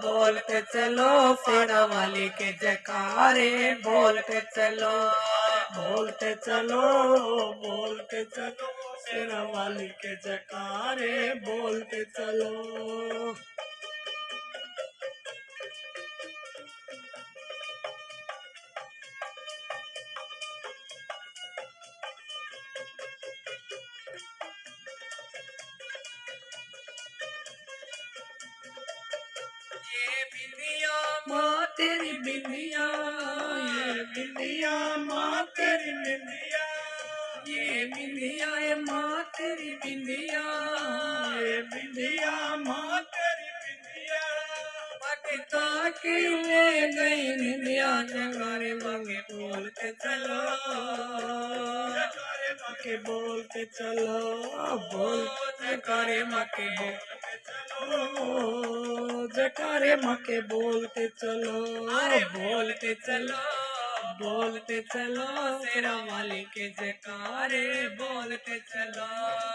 बोलते चलो शेरा वाली के जयकारे बोलते चलो, बोलते चलो, बोलते चलो शेरा वाली के जयकारे बोलते चलो। ये बिंदिया माँ तेरी बिंदिया, ये बिंदिया माँ तेरी बिंदिया, ये बिंदिया ये माँ तेरी बिंदिया, ये बिंदिया माँ तेरी बिंदिया। पतिता की ले गई निंदिया, जगारे मांगे बोलते चलो, जगारे मांगे बोलते चलो, बोलते जगारे मांगे बोलते चलो, जयकारे माँ के बोलते चलो, बोलते चलो, बोलते चलो शेरा वाली के जयकारे बोलते चलो।